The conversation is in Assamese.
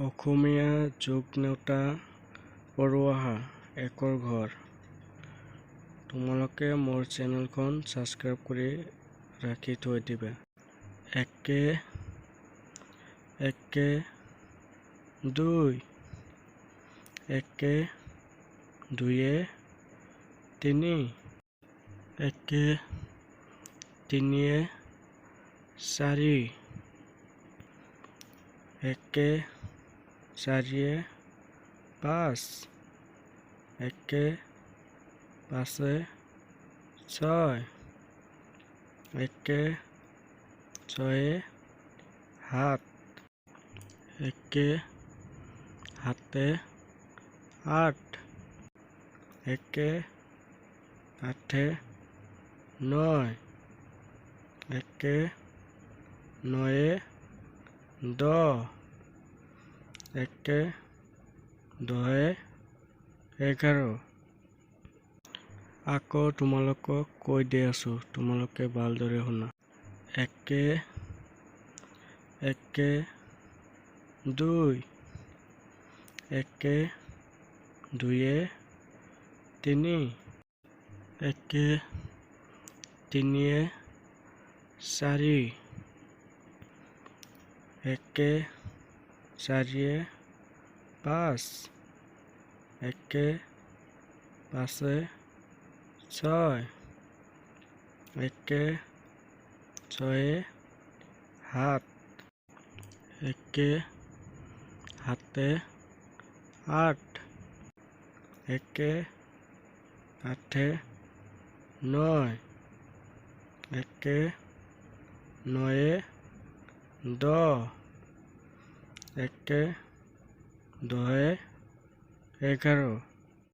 অসমীয়া যোগ নেওতা পঢ়ুৱাহা একৰ ঘৰ। তোমালোকে মোৰ চেনেলখন ছাবস্ক্ৰাইব কৰি ৰাখি থৈ দিবা। একে দুই, একে দুয়ে তিনি, একে তিনিয়ে চাৰি, একে চাৰিয়ে পাঁচ, একে পাঁচে ছয়, একে ছয়ে সাত, একে সাতে আঠ, একে আঠে নয়, একে নয়ে দহ, একে দহে 11। আকৌ তোমালোকক কৈ দি আছো, তোমালোকে ভালদৰে শুনা। একে দুই, একে দুয়ে তিনি, একে তিনিয়ে চাৰি, একে চাৰিয়ে পাঁচ, একে পাঁচে ছয়, একে ছয়ে সাত, একে সাতে আঠ, একে আঠে নয়, একে নয়ে দহ, একে দহে 11।